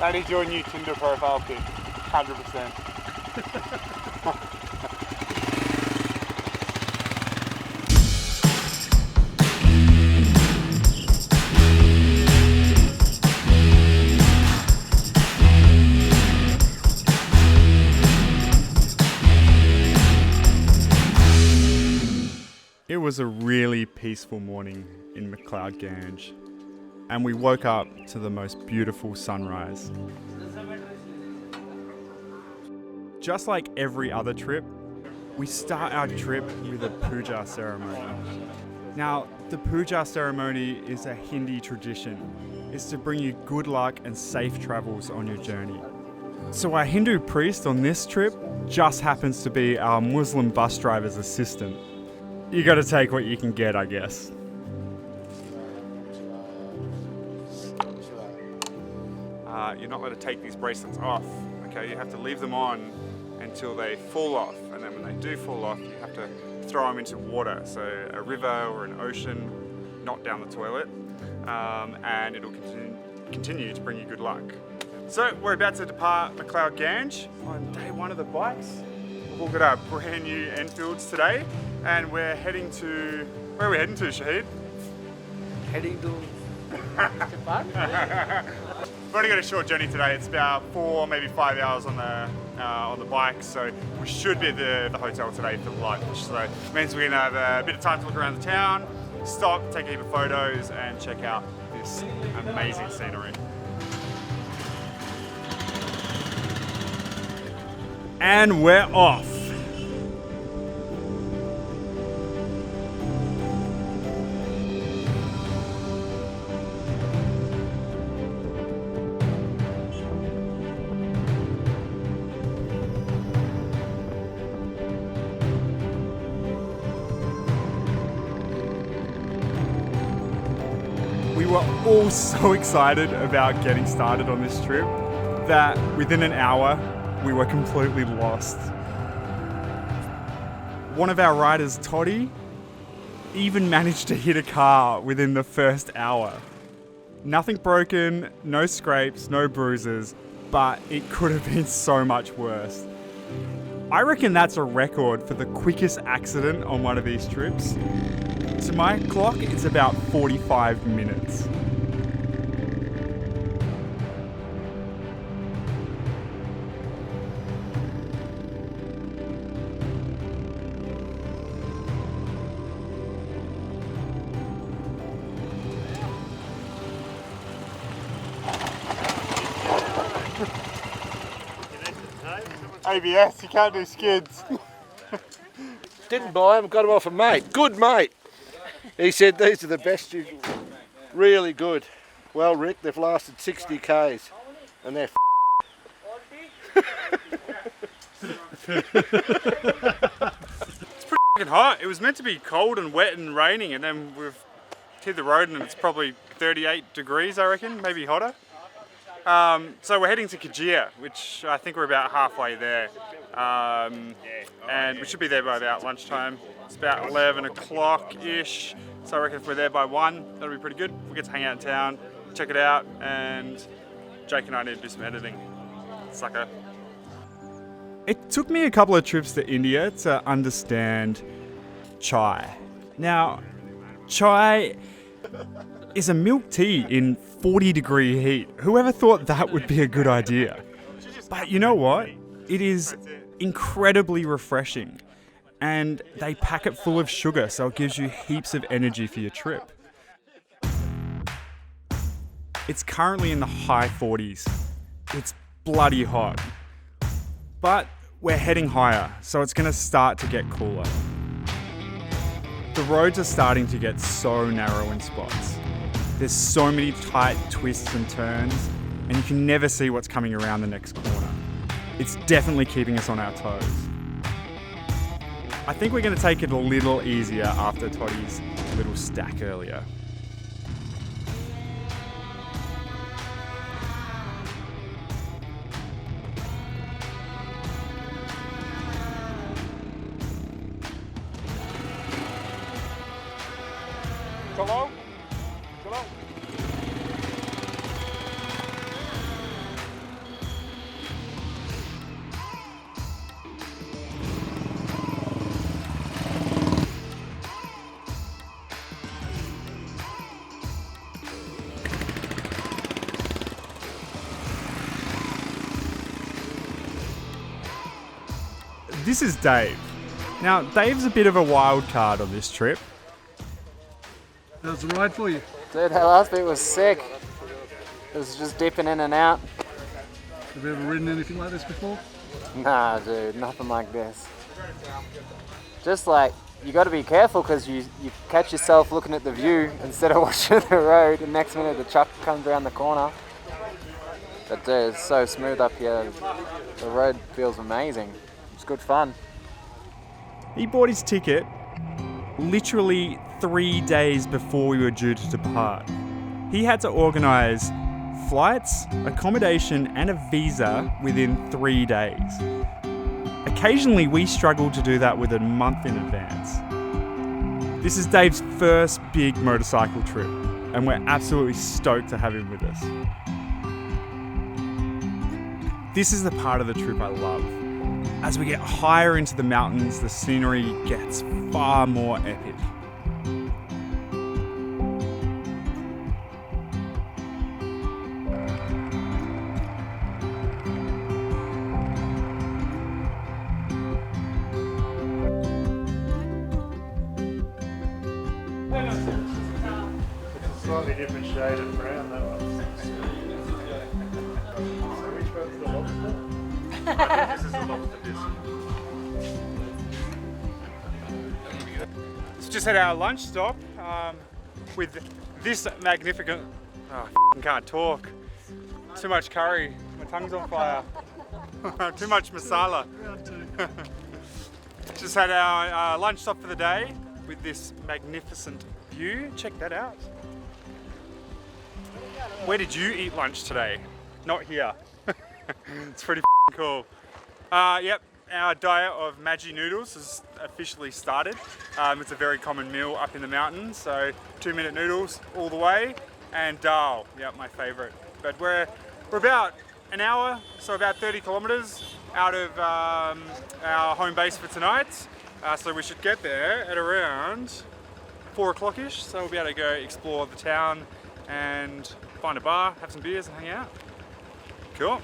That is your new Tinder profile pic, 100%. It was a really peaceful morning in MacLeod Ganj, and we woke up to the most beautiful sunrise. Just like every other trip, we start our trip with a puja ceremony. Now, the puja ceremony is a Hindi tradition. It's to bring you good luck and safe travels on your journey. So our Hindu priest on this trip just happens to be our Muslim bus driver's assistant. You gotta take what you can get, I guess. You're not allowed to take these bracelets off, okay? You have to leave them on until they fall off, and then when they do fall off, you have to throw them into water, so a river or an ocean, not down the toilet, and it'll continue to bring you good luck. So we're about to depart MacLeod Ganj on day one of the bikes. We've all got our brand new Enfields today, and we're heading to, where are we heading to, Shahid? Heading to Japan. We've only got a short journey today. It's about 4, maybe 5 hours on the bike, so we should be at the hotel today for lunch. So it means we're gonna have a bit of time to look around the town, stop, take a heap of photos, and check out this amazing scenery. And we're off. We were all so excited about getting started on this trip that within an hour, we were completely lost. One of our riders, Toddy, even managed to hit a car within the first hour. Nothing broken, no scrapes, no bruises, but it could have been so much worse. I reckon that's a record for the quickest accident on one of these trips. To my clock, it's about 45 minutes. ABS, you can't do skids. Didn't buy them, got them off a mate. Good mate. He said these are the best. Really good. Well, Rick, they've lasted 60 Ks, and they're It's pretty hot. It was meant to be cold and wet and raining, and then we've hit the road and it's probably 38 degrees, I reckon, maybe hotter. So we're heading to Khajjer, which I think we're about halfway there. And we should be there by about lunchtime. It's about 11 o'clock-ish. So I reckon if we're there by 1, that'll be pretty good. We get to hang out in town, check it out, and Jake and I need to do some editing. Sucker. It took me a couple of trips to India to understand chai. Now, chai is a milk tea in 40-degree heat. Whoever thought that would be a good idea? But you know what? It is incredibly refreshing. And they pack it full of sugar, so it gives you heaps of energy for your trip. It's currently in the high 40s. It's bloody hot. But we're heading higher, so it's going to start to get cooler. The roads are starting to get so narrow in spots. There's so many tight twists and turns, and you can never see what's coming around the next corner. It's definitely keeping us on our toes. I think we're going to take it a little easier after Toddy's little stack earlier. This is Dave. Now, Dave's a bit of a wild card on this trip. How's the ride for you? Dude, that last bit was sick. It was just dipping in and out. Have you ever ridden anything like this before? Nah, dude, nothing like this. Just like, you got to be careful because you catch yourself looking at the view instead of watching the road, and next minute the truck comes around the corner. But dude, it's so smooth up here. The road feels amazing. It's good fun. He bought his ticket literally 3 days before we were due to depart. He had to organise flights, accommodation and a visa within 3 days. Occasionally we struggle to do that with a month in advance. This is Dave's first big motorcycle trip and we're absolutely stoked to have him with us. This is the part of the trip I love. As we get higher into the mountains, the scenery gets far more epic. Slightly different shade of brown, that one. So which one's the lobster? I think this is a lobster disc. So just had our lunch stop with this magnificent... Oh, I can't talk. Too much curry. My tongue's on fire. Too much masala. Just had our lunch stop for the day with this magnificent view. Check that out. Where did you eat lunch today? Not here. It's pretty cool. Yep, our diet of Maggi noodles has officially started. It's a very common meal up in the mountains, so 2-minute noodles all the way, and dal, yep, my favorite. But we're about an hour, so about 30 kilometers out of our home base for tonight. So we should get there at around 4 o'clock-ish, so we'll be able to go explore the town and find a bar, have some beers and hang out. Cool.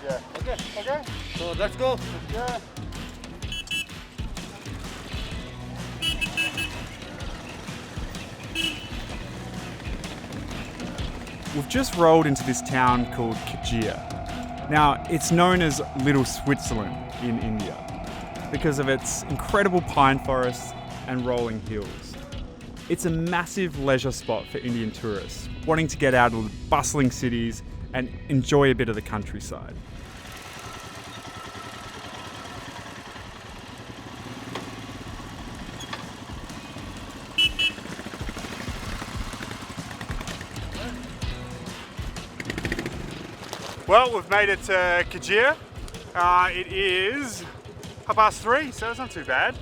Yeah. Okay. Okay. So let's go. Yeah. We've just rolled into this town called Khajjer. Now, it's known as Little Switzerland in India because of its incredible pine forests and rolling hills. It's a massive leisure spot for Indian tourists wanting to get out of the bustling cities and enjoy a bit of the countryside. Well, we've made it to Khajjer. It is 3:30, so it's not too bad.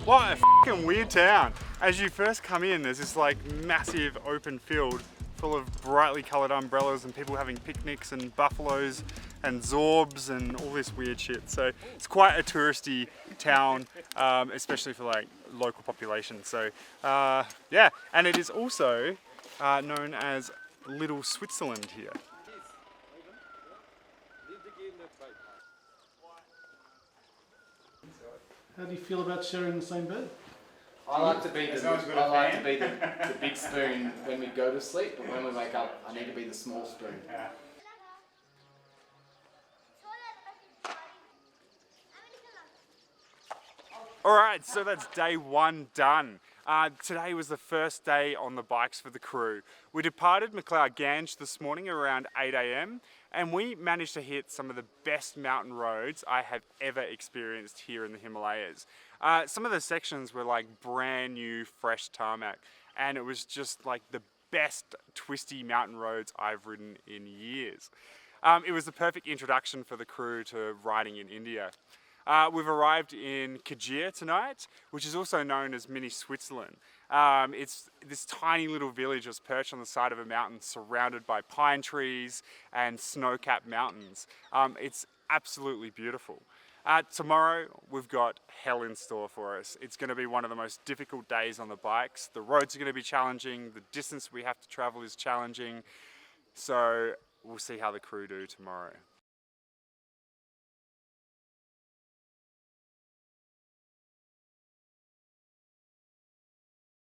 What a fucking weird town. As you first come in, there's this like massive open field full of brightly coloured umbrellas and people having picnics and buffaloes and zorbs and all this weird shit. So it's quite a touristy town, especially for like local population. So yeah, and it is also known as Little Switzerland here. How do you feel about sharing the same bed? I like to be the big spoon when we go to sleep, but when we wake up, I need to be the small spoon. Alright, so that's day one done. Today was the first day on the bikes for the crew. We departed MacLeod Ganj this morning around 8 AM and we managed to hit some of the best mountain roads I have ever experienced here in the Himalayas. Some of the sections were like brand new fresh tarmac and it was just like the best twisty mountain roads I've ridden in years. It was the perfect introduction for the crew to riding in India. We've arrived in Khajjer tonight, which is also known as mini Switzerland. It's this tiny little village that's perched on the side of a mountain surrounded by pine trees and snow-capped mountains. It's absolutely beautiful. Tomorrow we've got hell in store for us. It's going to be one of the most difficult days on the bikes. The roads are going to be challenging, the distance we have to travel is challenging, so we'll see how the crew do tomorrow.